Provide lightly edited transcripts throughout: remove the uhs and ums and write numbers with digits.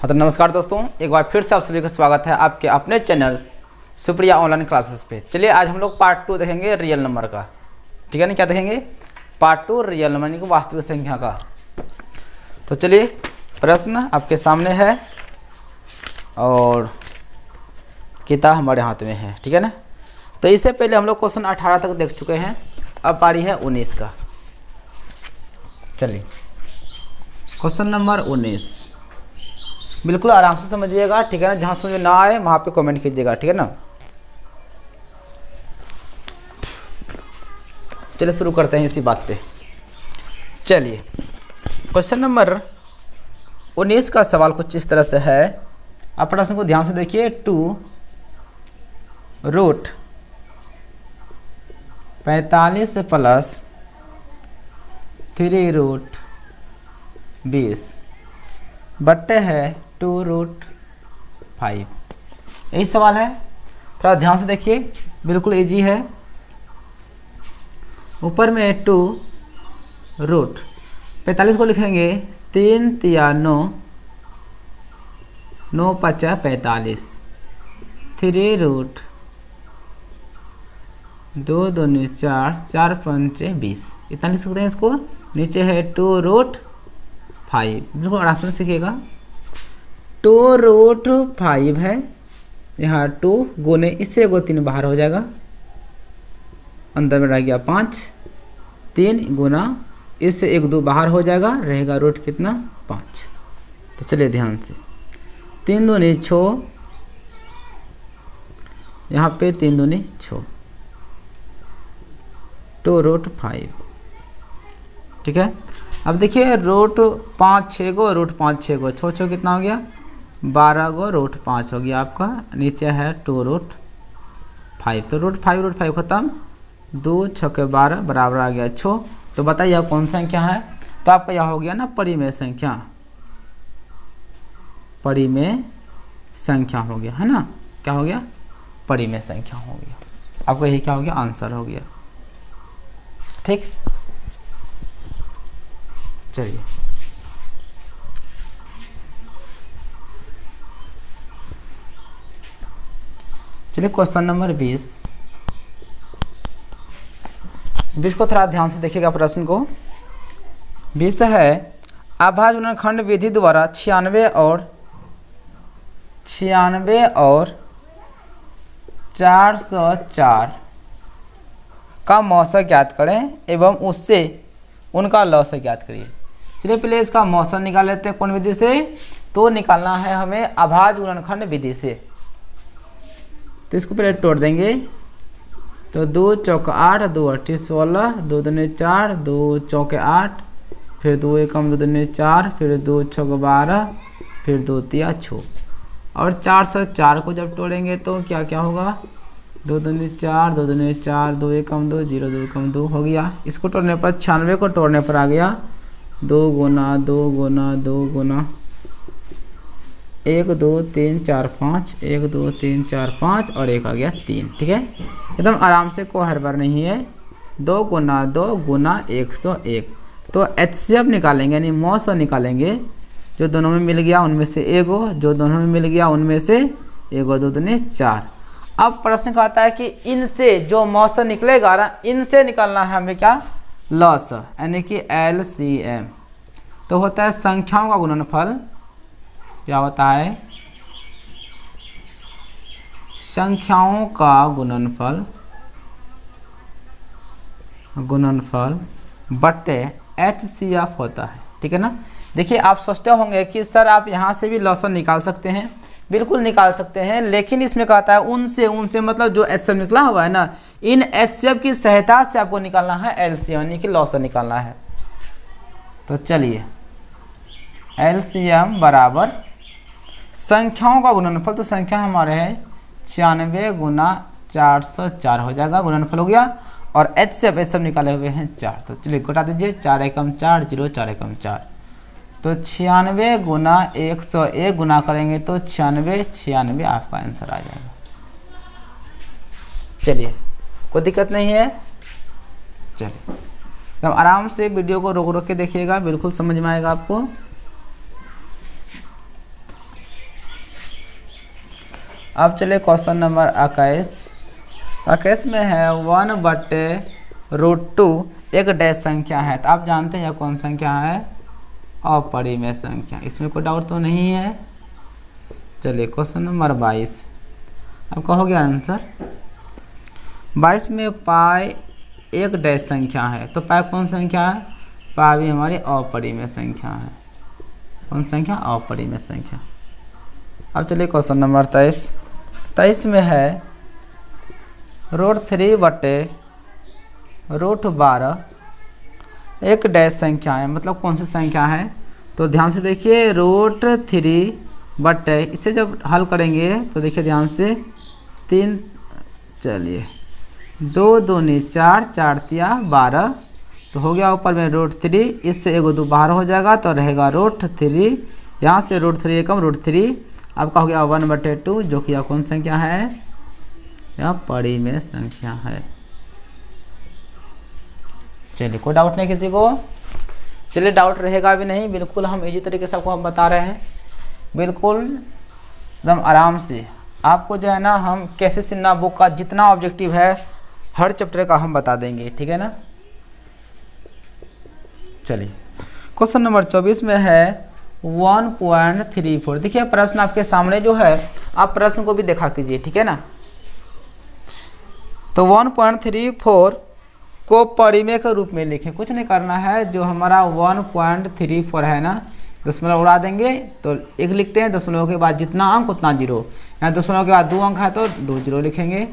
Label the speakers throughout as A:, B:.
A: हाँ तो नमस्कार दोस्तों, एक बार फिर से आप सभी का स्वागत है आपके अपने चैनल सुप्रिया ऑनलाइन क्लासेस पे। चलिए आज हम लोग पार्ट 2 देखेंगे रियल नंबर का। ठीक है ना, क्या देखेंगे? पार्ट 2 रियल नंबर की वास्तविक संख्या का। तो चलिए प्रश्न आपके सामने है और किताब हमारे हाथ में है। ठीक है ना, तो इससे पहले हम लोग क्वेश्चन 18 तक देख चुके हैं, अब पारी है 19 का। चलिए क्वेश्चन नंबर 19 बिल्कुल आराम से समझिएगा। ठीक है ना, जहाँ समझ में ना आए वहाँ पे कमेंट कीजिएगा। ठीक है ना, चलिए शुरू करते हैं इसी बात पे। चलिए क्वेश्चन नंबर 19 का सवाल कुछ इस तरह से है। आप प्रश्न को ध्यान से देखिए। 2 रूट 45 प्लस 3 रूट 20 बट्टे है 2 रूट 5। यही सवाल है, थोड़ा ध्यान से देखिए, बिल्कुल इजी है। ऊपर में 2 रूट 45 को लिखेंगे 3 तिया 9, 9 पचा 45, 3 रूट 2 दूनी 4, 4 पंचे 20, इतना लिख सकते हैं इसको। नीचे है 2 रूट 5, बिल्कुल आराम से सीखिएगा। 2 रूट 5 है, यहाँ 2 गुने इससे 3 बाहर हो जाएगा, अंदर में रह गया 5, 3 गुना इससे 1 2 बाहर हो जाएगा, रहेगा रूट कितना 5। तो चलिए ध्यान से, 3 दूनी 6, यहाँ पे 3 दूनी 6, 2 रूट 5। ठीक है, अब देखिए रूट 5 6 गो, रूट 5 6 गो, 6 6 कितना हो गया 12 गो, रूट 5 हो गया आपका। नीचे है 2 रूट 5, तो रूट 5 खत्म, 2 6 12 बराबर आ गया 6। तो बताइए यह कौन संख्या है? तो आपका यह हो गया ना परिमेय संख्या, परिमेय संख्या हो गया है ना। क्या हो गया? परिमेय संख्या हो गया। आपका यही क्या हो गया? आंसर हो गया। ठीक, चलिए क्वेश्चन नंबर 20 को थोड़ा ध्यान से देखिएगा प्रश्न को। 20 है, अभाज्य गुणनखंड विधि द्वारा 96 और 404 का मौसा ज्ञात करें एवं उससे उनका लौस ज्ञात करिए। चलिए पहले इसका मौसा निकाल लेते हैं। कौन विधि से? तो निकालना है हमें अभाज्य गुणनखंड विधि से। तो इसको पहले तोड़ देंगे, तो 2 चौका 8, 2 8 16, 2 दूनी 4, 2 चौके 8, फिर 2 एकम 2 दूनी 4, फिर 2 छक 12, फिर 2 तिया 6। और 404 को जब तोड़ेंगे तो क्या क्या होगा? 2 दूनी 4, 2 दूनी 4, 2 एकम 2, 0 2 एकम 2 हो गया। इसको तोड़ने पर 96 को तोड़ने पर आ गया 2 गुना 2 गुना 2 गुना 1 2 3 4 5, 1 2 3 4 5 और 1 आ गया 3। ठीक है, एकदम आराम से, कोई हड़बड़ नहीं है। 2 गुना 2 गुना 101। तो HCF निकालेंगे, यानी मौसा निकालेंगे। जो दोनों में मिल गया उनमें से एगो, जो दोनों में मिल गया उनमें से एगो, 2 दूनी 4। अब प्रश्न कहता है कि इनसे जो मौसा निकलेगा ना, इनसे निकालना है हमें क्या? लॉस, यानी कि LCM। तो होता है संख्याओं का गुणनफल। क्या होता है? संख्याओं का गुणनफल, बट्टे HCF होता है। ठीक है ना। देखिए आप सोचते होंगे कि सर आप यहाँ से भी लॉसन निकाल सकते हैं। बिल्कुल निकाल सकते हैं, लेकिन इसमें कहता है उनसे मतलब जो HCF निकला हुआ है ना, इन HCF की सहायता से आपको निकालना है LCM, यानी कि लॉसन निकालना है। तो चलिए LCM बराबर संख्याओं का गुणनफल, तो संख्या हमारे है 96 गुना 404 हो जाएगा, गुणनफल हो गया। और HCF सब निकाले हुए हैं 4। तो चलिए घटा दीजिए, 4 एकम 4, 0 4 एकम 4, तो 96 गुना 101 गुना करेंगे तो 96 आपका आंसर आ जाएगा। चलिए कोई दिक्कत नहीं है। चलिए एकदम आराम से वीडियो को रोक रोक के देखिएगा, बिल्कुल समझ में आएगा आपको। अब चले क्वेश्चन नंबर 21 में है 1/√2 एक डैश संख्या है। तो आप जानते हैं यह कौन संख्या है? अपरिमेय संख्या। इसमें कोई डाउट तो नहीं है। चलिए क्वेश्चन नंबर 22, अब कहोगे आंसर। 22 में पाई एक डैश संख्या है। तो पाई कौन संख्या है? पाई भी हमारी अपरिमेय संख्या है। कौन संख्या? अपरिमेय संख्या। अब चलिए क्वेश्चन नंबर 23 में है √3/√12 एक डैश संख्या है। मतलब कौन सी संख्या है? तो ध्यान से देखिए, √3 इसे जब हल करेंगे तो देखिए ध्यान से 3, चलिए 2 दूनी 4, 4 तिया 12, तो हो गया ऊपर में √3, इससे 1 2 बाहर हो जाएगा तो रहेगा √3, यहाँ से √3 कम √3, आपका हो गया 1/2, जो कि यह कौन संख्या है? यह परिमेय संख्या है। चलिए कोई डाउट नहीं किसी को? चलिए डाउट रहेगा भी नहीं, बिल्कुल हम इजी तरीके से आपको हम बता रहे हैं, बिल्कुल एकदम आराम से। आपको जो है ना, हम कैसे सिन्हा बुक का जितना ऑब्जेक्टिव है हर चैप्टर का हम बता देंगे, ठीक है ना। चलिए क्वेश्चन नंबर 24 में है 1.34। देखिए प्रश्न आपके सामने जो है, आप प्रश्न को भी देखा कीजिए, ठीक है ना। तो 1.34 को परिमेय के रूप में लिखें। कुछ नहीं करना है, जो हमारा 1.34 है ना, दशमलव उड़ा देंगे तो 1 लिखते हैं, दशमलव के बाद जितना अंक उतना 0, यहाँ दशमलव के बाद 2 अंक है तो 2 0 लिखेंगे।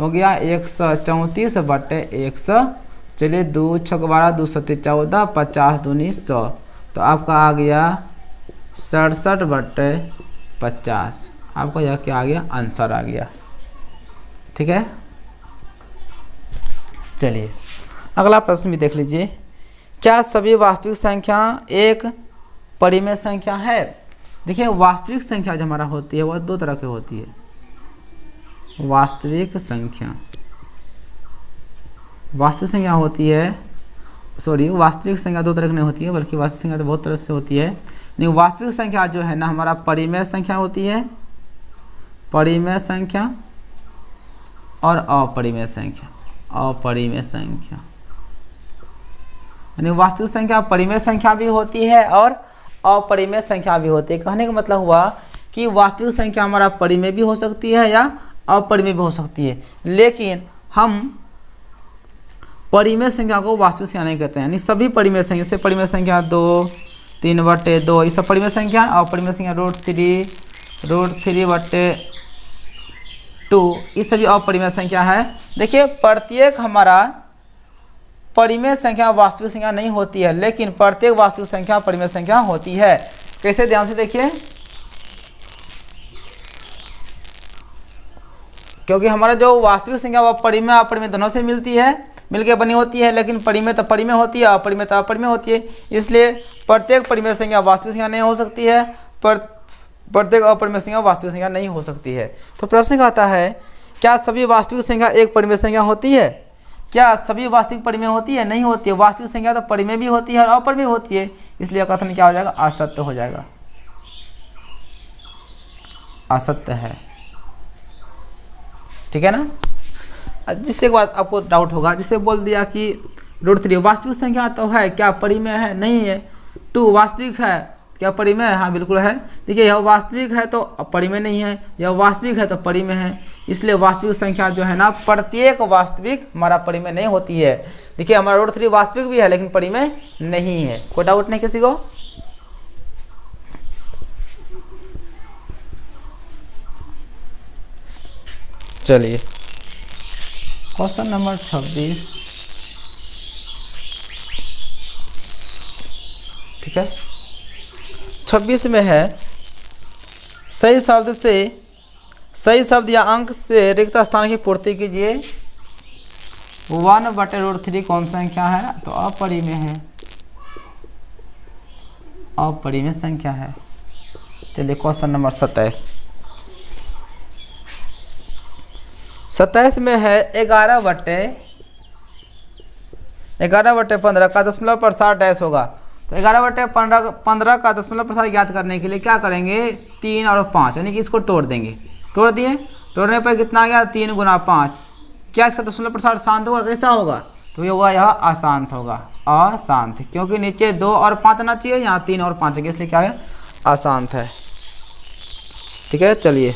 A: हो गया 134/100। चलिए 2 6 12 2 7 14, 50 दूनी 100, तो आपका आ गया 67/50। आपका यह क्या आ गया? आंसर आ गया, ठीक है। चलिए अगला प्रश्न भी देख लीजिए। क्या सभी वास्तविक संख्या एक परिमेय संख्या है? देखिए वास्तविक संख्या जो हमारा होती है वह 2 तरह की होती है। वास्तविक संख्या होती है, वास्तविक संख्या 2 तरह की नहीं होती है, बल्कि वास्तविक संख्या तो बहुत तरह से होती है। नहीं, वास्तविक संख्या जो है ना हमारा परिमेय संख्या होती है, परिमेय संख्या और अपरिमेय संख्या। यानी वास्तविक संख्या परिमेय संख्या भी होती है और अपरिमेय संख्या भी होती है। कहने का मतलब हुआ कि वास्तविक संख्या हमारा परिमेय भी हो सकती है या अपरिमेय भी हो सकती है, लेकिन हम परिमेय संख्या को वास्तविक संख्या नहीं कहते हैं। यानी सभी परिमेय संख्या, जैसे परिमेय संख्या 2, 3/2, ये सब परिमेय संख्या। अपरिमेय संख्या √3/2, ये सभी अपरिमेय संख्या है। देखिए प्रत्येक हमारा परिमेय संख्या वास्तविक संख्या नहीं होती है, लेकिन प्रत्येक वास्तविक संख्या परिमेय संख्या होती है। कैसे? ध्यान से देखिए, क्योंकि हमारा जो वास्तविक संख्या वह परिमेय अपरिमेय दोनों से मिलती है, मिलकर बनी होती है, लेकिन परिमेय तो परिमेय होती है, अपरिमेय तो अपरिमेय होती है। इसलिए प्रत्येक परिमेय संख्या वास्तविक संख्या नहीं हो सकती है, प्रत्येक अपरिमेय संख्या वास्तविक संख्या नहीं हो सकती है। तो प्रश्न कहता है क्या सभी वास्तविक संख्या एक परिमेय संख्या होती है? क्या सभी वास्तविक परिमेय होती है? नहीं होती है। वास्तविक संख्या तो परिमेय भी होती है और अपरिमेय होती है, इसलिए कथन क्या हो जाएगा? असत्य हो जाएगा, असत्य है, ठीक है ना। जिससे एक बात आपको डाउट होगा, जिससे बोल दिया कि √3 वास्तविक संख्या तो है, क्या परिमेय है? नहीं है। 2 वास्तविक है, क्या परिमेय है? हाँ बिल्कुल है। देखिए यह वास्तविक है तो परिमेय नहीं है, यह वास्तविक है तो परिमेय है। इसलिए वास्तविक संख्या जो है ना, प्रत्येक वास्तविक हमारा परिमेय नहीं होती है। देखिए हमारा √3 वास्तविक भी है लेकिन परिमेय नहीं है। कोई डाउट नहीं किसी को? चलिए क्वेश्चन नंबर 26, ठीक है। 26 में है सही शब्द या अंक से रिक्त स्थान की पूर्ति कीजिए। 1/√3 कौन संख्या है? तो अपरिमेय है, अपरिमेय संख्या है। चलिए क्वेश्चन नंबर 27 में है 11/15 का दशमलव प्रसार डैश होगा। तो 11/15 का दशमलव प्रसार ज्ञात करने के लिए क्या करेंगे? 3 और 5, यानी कि इसको तोड़ देंगे। तोड़ दिए, तोड़ने पर कितना आ गया 3 गुना 5। क्या इसका दशमलव प्रसार शांत होगा, कैसा होगा, तो ये होगा यह अशांत होगा, अशांत, क्योंकि नीचे 2 और 5 आना चाहिए, यहाँ 3 और 5 है, इसलिए क्या है अशांत है। ठीक है, चलिए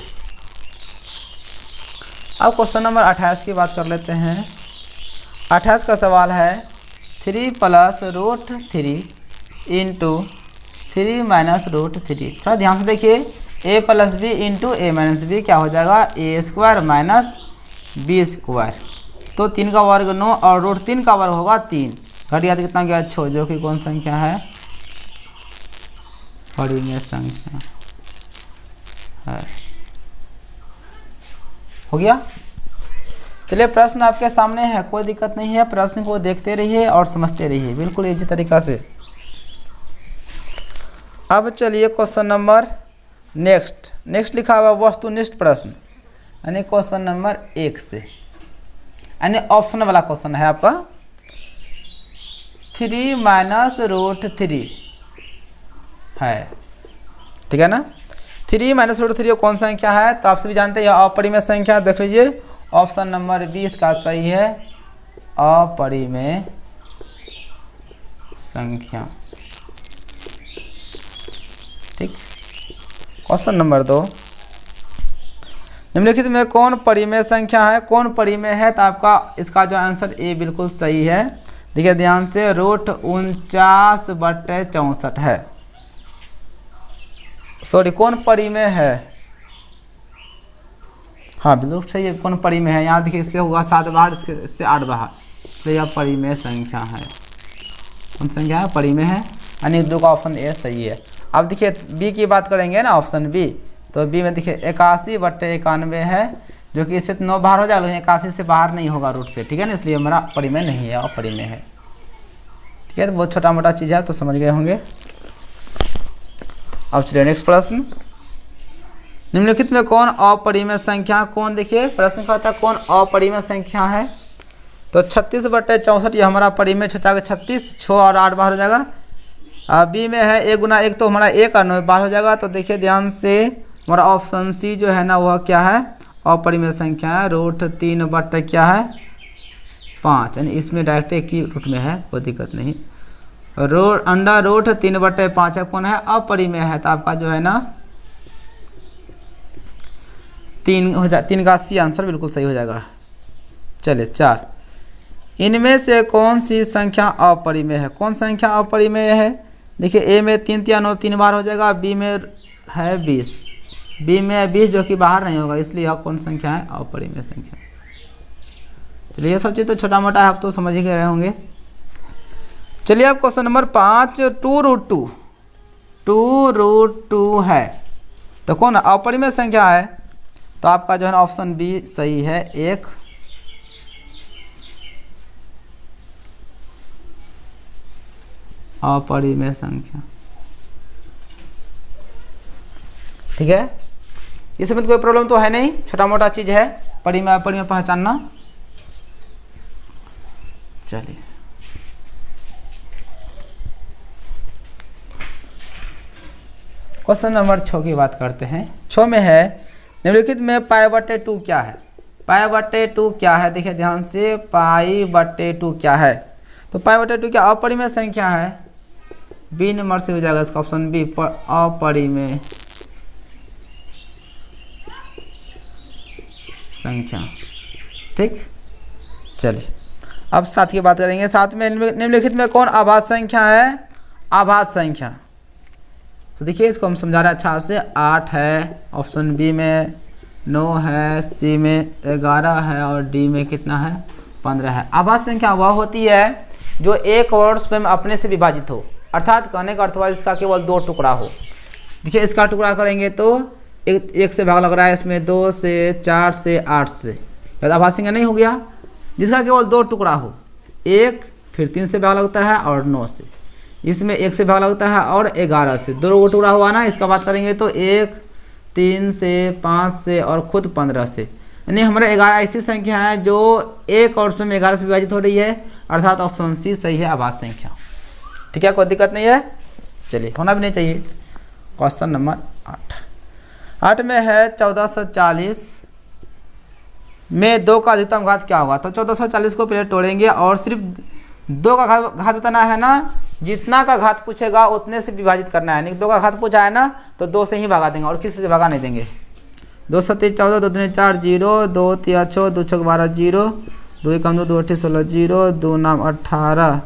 A: अब क्वेश्चन नंबर 28 की बात कर लेते हैं। 28 का सवाल है 3 + √3 इंटू 3 - √3। थोड़ा ध्यान से देखिए, a + b into a - b क्या हो जाएगा, a² - b²। तो 3 का वर्ग 9 और √3 का वर्ग होगा 3, घट गया तो कितना गया 6, जो कि कौन संख्या है, परिमेय संख्या है। हो गया। चलिए प्रश्न आपके सामने है, कोई दिक्कत नहीं है, प्रश्न को देखते रहिए और समझते रहिए बिल्कुल इजी तरीका से। अब चलिए क्वेश्चन नंबर नेक्स्ट लिखा हुआ वस्तुनिष्ठ प्रश्न, यानी क्वेश्चन नंबर 1 से, यानी ऑप्शन वाला क्वेश्चन है आपका। 3 - √3 है, ठीक है ना। 3 - √3 कौन सा संख्या है, तो आप सभी जानते हैं यह अपरिमेय संख्या। देख लीजिए ऑप्शन नंबर 20 का सही है, अपरिमेय संख्या। ठीक। क्वेश्चन नंबर 2, निम्नलिखित में कौन परिमेय संख्या है, कौन परिमेय है, तो आपका इसका जो आंसर ए बिल्कुल सही है। देखिए ध्यान से, √49/64 है। सॉरी, कौन परिमेय है, हाँ बिल्कुल सही है, कौन परिमेय है। यहाँ देखिए इससे होगा 7 बाहर, इससे 8 बाहर, तो यह परिमेय संख्या है। कौन संख्या है, परिमेय है, यानी 2 का ऑप्शन ए सही है। अब देखिए बी की बात करेंगे ना, ऑप्शन बी, तो बी में देखिए 81/91 है, जो कि इससे 9 बाहर हो जाएगा, लेकिन 81 से बाहर नहीं होगा रूट से, ठीक है ना, इसलिए हमारा परिमेय नहीं है, अपरिमेय है। ठीक है, तो बहुत छोटा मोटा चीज़ है, तो समझ गए होंगे। अब चलिए नेक्स्ट प्रश्न, निम्नलिखित में कौन अपरिमेय संख्या, कौन, देखिए प्रश्न कहता है कौन अपरिमेय संख्या है, तो 36/64 ये हमारा परिमेय छुटा, 36, 6 और 8 बाहर हो जाएगा। बी में है 1 × 1, तो हमारा 1 और 9 बाहर हो जाएगा। तो देखिए ध्यान से, हमारा ऑप्शन सी जो है ना, वह क्या है, अपरिमेय संख्या है। √3 क्या है 5, यानी इसमें डायरेक्ट एक ही रूट में है, कोई दिक्कत नहीं। √3/5 है, कौन है, अपरिमेय है, तो आपका जो है ना 3 हो जाए, 3 का सी आंसर बिल्कुल सही हो जाएगा। चलिए 4, इनमें से कौन सी संख्या अपरिमेय है, कौन संख्या अपरिमेय है। देखिए ए में 3 × 9 3 बार हो जाएगा, बी में है 20, बी में 20 जो कि बाहर नहीं होगा, इसलिए यह कौन संख्या है, अपरिमेय संख्या। चलिए ये सब चीज़ तो छोटा मोटा है, आप तो समझ ही रहे होंगे। चलिए अब क्वेश्चन नंबर 5, 2√2 है, तो कौन अपरिमेय संख्या है, तो आपका जो है ना ऑप्शन बी सही है, 1। अपरिमेय संख्या, ठीक है, इसमें कोई प्रॉब्लम तो है नहीं, छोटा मोटा चीज है, परिमेय अपरिमेय पहचानना। चलिए क्वेश्चन नंबर 6 की बात करते हैं। 6 में है, निम्नलिखित में π/2 क्या है, π/2 क्या है, देखिए ध्यान से, π/2 क्या है, तो π/2 क्या अपरिमेय संख्या है, बी नंबर से हो जाएगा इसका ऑप्शन बी, अपरिमेय संख्या। ठीक, चलिए अब 7 की बात करेंगे। 7 में निम्नलिखित में कौन आभाज्य संख्या है, आभाज्य संख्या, तो देखिए इसको हम समझा रहे हैं अच्छा से। 8 है, ऑप्शन बी में 9 है, सी में 11 है, और डी में कितना है, 15 है। आभाज्य संख्या वह होती है जो एक और स्वयं अपने से विभाजित हो, अर्थात कहने का अर्थवा इसका केवल 2 टुकड़ा हो। देखिए इसका टुकड़ा करेंगे तो 1 से भाग लग रहा है, इसमें 2 से, 4 से, 8 से, तो आभाज्य संख्या नहीं हो गया। जिसका केवल 2 टुकड़ा हो, 1 फिर 3 से भाग लगता है और 9 से, इसमें 1 से भाग लगता है और 11 से, 2 टुकड़ा हुआ ना, इसका बात करेंगे तो 1, 3 से, 5 से और खुद 15 से, यानी हमारे 11 ऐसी संख्या है जो एक और स्वयं 11 से विभाजित हो रही है, अर्थात ऑप्शन सी सही है, आभाज्य संख्या। ठीक है, कोई दिक्कत नहीं है। चलिए होना भी नहीं चाहिए। क्वेश्चन नंबर 8, 8 में है 1440 में 2 का अधिकतम घात क्या होगा। तो 1440 को पहले तोड़ेंगे और सिर्फ 2 का घात बताना है ना, जितना का घात पूछेगा उतने से विभाजित करना है। नहीं 2 का घात पूछा है ना तो 2 से ही भगा देंगे और किसी से भगा नहीं देंगे। 2 7 14 2 3 4 0 2 3 6 2 6 12 0 2 कम 2 2 8 16 0 2 9 18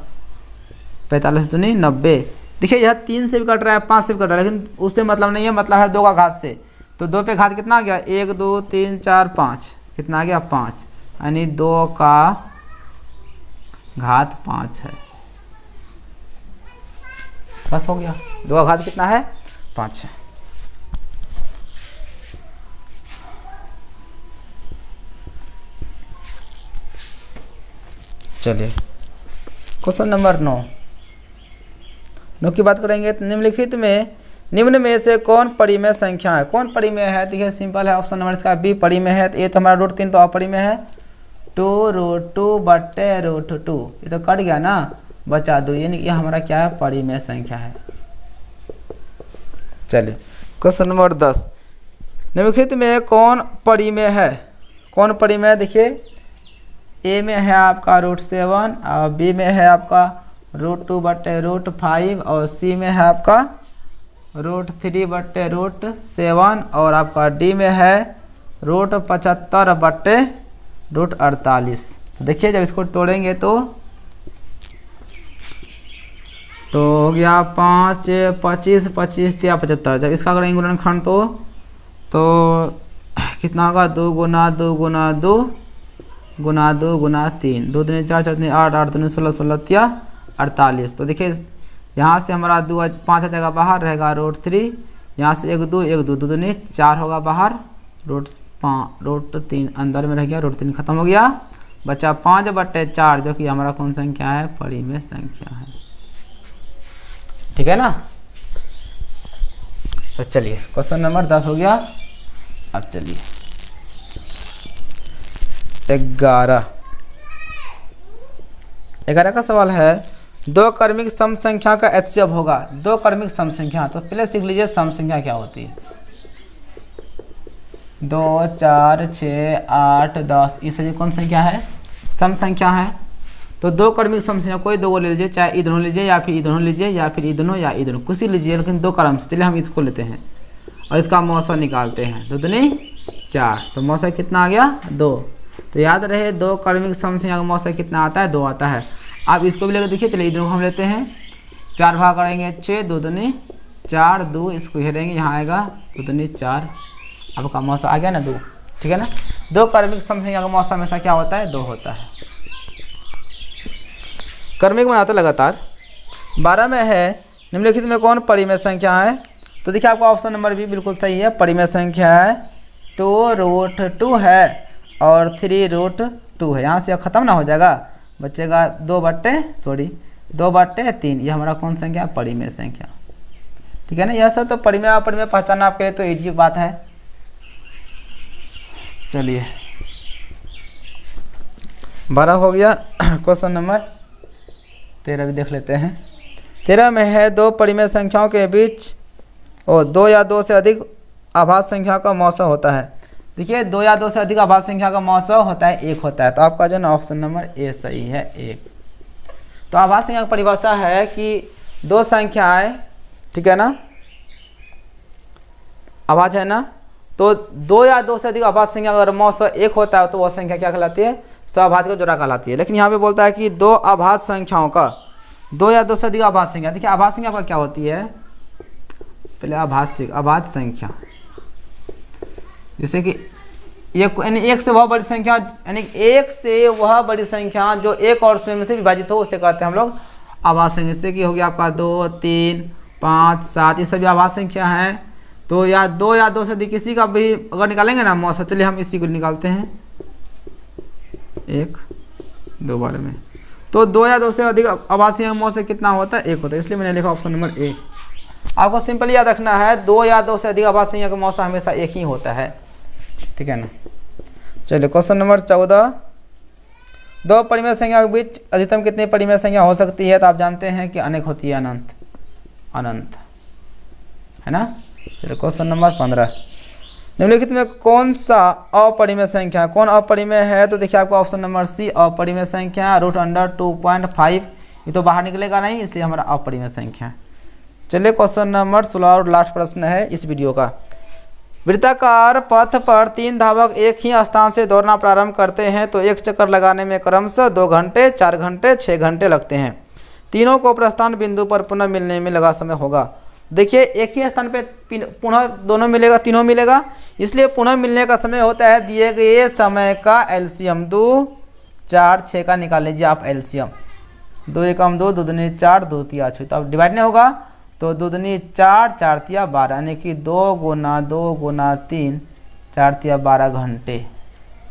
A: 45 दूनी 90। देखिए यह 3 से भी कट रहा है 5 से भी कट रहा है, लेकिन उससे मतलब नहीं है, मतलब है 2 का घात से। तो 2 पे घात कितना आ गया 1 2 3 4 5, कितना आ गया 5, यानी 2 का घात 5 है। बस हो गया, 2 का घात कितना है 5 है। चलिए क्वेश्चन नंबर 9 की बात करेंगे। तो निम्न में से कौन परिमेय संख्या है। कौन परिमेय है, देखिए सिंपल है, ऑप्शन नंबर इसका बी परिमेय है। तो ये तो हमारा √3 तो अपरिमेय है, 2√2/√2, ये तो कट गया ना, बचा 2, यानी ये हमारा क्या है परिमेय संख्या है। चलिए क्वेश्चन नंबर 10, निम्नलिखित में कौन परिमेय है। कौन परिमेय, देखिए ए में है आपका √7 और बी में है आपका √2/√5 और सी में है आपका √3/√7 और आपका डी में है √75/√48। देखिए जब इसको तोड़ेंगे तो हो गया 5 25 25 3 75। जब इसका करेंगे गुणनखंड तो कितना होगा 2 गुना 2 गुना 2 गुना 2 गुना 3, 2 3 4 4 3 8 8 3 16 16 3 48। तो देखिए यहाँ से हमारा 2 5 जगह बाहर रहेगा √3, यहाँ से 1 2 1 2 2 2 4 होगा बाहर, √3 अंदर में रह गया, √3 खत्म हो गया, बचा 5/4 जो कि हमारा कौन संख्या है परिमेय संख्या है। ठीक है ना। तो चलिए क्वेश्चन नंबर 10 हो गया। अब चलिए 11 का सवाल है, 2 क्रमिक सम संख्या का HCF होगा। 2 क्रमिक सम संख्या, तो पहले सीख लीजिए सम संख्या क्या होती है। 2 4 6 8 10 ये सभी कौन संख्या है सम संख्या है। तो 2 क्रमिक सम संख्या कोई 2 को ले लीजिए, चाहे ई दोनों लीजिए या फिर ई दोनों लीजिए या फिर ई दोनों या ई दोनों, कुछ ही लीजिए, लेकिन 2 क्रम से। चलिए हम इसको लेते हैं और इसका मौसा निकालते हैं। 2 दूनी 4, तो मौसा कितना आ गया 2। तो याद रहे 2 क्रमिक सम संख्या का मौसा कितना आता है 2 आता है। आप इसको भी लेकर देखिए। चलिए इधर को हम लेते हैं, 4 भाग करेंगे 6, 2 दूनी 4, 2 इसको घेरेंगे, यहाँ आएगा 2 दूनी 4, आपका मौसा आ गया ना 2। ठीक है ना। 2 क्रमिक सम संख्या का मौसा हमेशा क्या होता है 2 होता है। क्रमिक बनाते लगातार। 12 में है, निम्नलिखित में कौन परिमेय संख्या है। तो देखिए आपका ऑप्शन नंबर बी बिल्कुल सही है, परिमेय संख्या है 2√2 है और 3√2 है। यहाँ से खत्म ना हो जाएगा, बचेगा 2/3, ये हमारा कौन संख्या परिमेय संख्या। ठीक है ना। यह सब तो परिमेय अपरिमेय पहचानना आपके लिए तो इजी बात है। चलिए 12 हो गया। क्वेश्चन नंबर 13 भी देख लेते हैं। 13 में है 2 परिमेय संख्याओं के बीच 2 या 2 से अधिक आभाज्य संख्या का मौसा होता है। देखिए 2 या 2 से अधिक आभाज्य संख्या का मौसा होता है 1 होता है। तो आपका जो ना ऑप्शन नंबर ए सही है 1। तो आभाज्य संख्या की परिभाषा है कि 2 संख्याएं, ठीक है ना, आभाज्य है ना, तो 2 या 2 से अधिक आभाज्य संख्या अगर मौसा 1 होता है तो वह संख्या क्या कहलाती है सहभाज्य का जोड़ा कहलाती है। लेकिन यहाँ पे बोलता है कि 2 आभाज्य संख्याओं का 2 या 2 से अधिक आभाज्य संख्या। देखिए आभाज्य संख्या का क्या होती है, पहले आभाज्य संख्या जैसे कि एक से वह बड़ी संख्या, यानी एक से वह बड़ी संख्या जो एक और स्वयं से विभाजित हो उसे कहते हैं हम लोग आभाज्य संख्या। जैसे कि हो गया आपका 2 3 5 7 ये सभी आभाज्य संख्या है। तो या 2 या 2 से अधिक किसी का भी अगर निकालेंगे ना मौसा, चलिए हम इसी को निकालते हैं 1 2 बार में। तो 2 या 2 से अधिक आभाज्य का मौसा कितना होता है 1 होता है, इसलिए मैंने लिखा ऑप्शन नंबर ए। आपको सिंपल याद रखना है 2 या 2 से अधिक आभाज्य संख्या का मौसा हमेशा 1 ही होता है। ठीक है ना। चलिए क्वेश्चन नंबर 14, 2 परिमेय संख्या के बीच अधिकतम कितनी परिमेय संख्या हो सकती है। तो आप जानते हैं कि अनेक होती है, अनंत है ना। चलिए क्वेश्चन नंबर 15, निम्नलिखित में कौन सा अपरिमेय संख्या, कौन अपरिमेय है? तो देखिए आपका ऑप्शन नंबर सी अपरिमेय संख्या, √2.5 ये तो बाहर निकलेगा नहीं, इसलिए हमारा अपरिमेय संख्या है। चलिए क्वेश्चन नंबर 16 और लास्ट प्रश्न है इस वीडियो का। वृत्ताकार पथ पर 3 धावक एक ही स्थान से दौड़ना प्रारंभ करते हैं तो एक चक्कर लगाने में क्रमशः 2 घंटे, 4 घंटे, 6 घंटे लगते हैं। तीनों को प्रस्थान बिंदु पर पुनः मिलने में लगा समय होगा। देखिए एक ही स्थान पे पुनः दोनों मिलेगा, तीनों मिलेगा, इसलिए पुनः मिलने का समय होता है दिए गए समय का एलसीएम। 2, 4, 6 का निकाल लीजिए आप एलसीएम। 2 एकम 2, 2 दूनी 4, 2 तिया 6, तो अब डिवाइड नहीं होगा तो 2 दूनी 4, 4 तिया 12, यानी कि 2 गुना 2 गुना 3, 4 तिया 12 घंटे।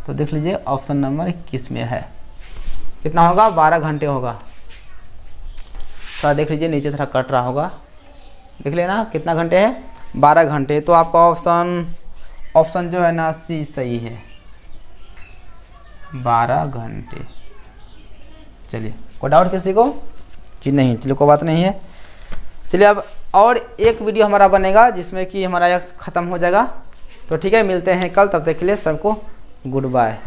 A: तो देख लीजिए ऑप्शन नंबर 21 में है। कितना होगा? 12 घंटे होगा। थोड़ा देख लीजिए नीचे थोड़ा कट रहा होगा, देख लेना कितना घंटे है? 12 घंटे। तो आपका ऑप्शन जो है ना सी सही है, 12 घंटे। चलिए कोई डाउट किसी को कि नहीं? चलिए कोई बात नहीं है। चलिए अब और एक वीडियो हमारा बनेगा जिसमें कि हमारा यह ख़त्म हो जाएगा। तो ठीक है, मिलते हैं कल, तब तक के लिए सबको गुड बाय।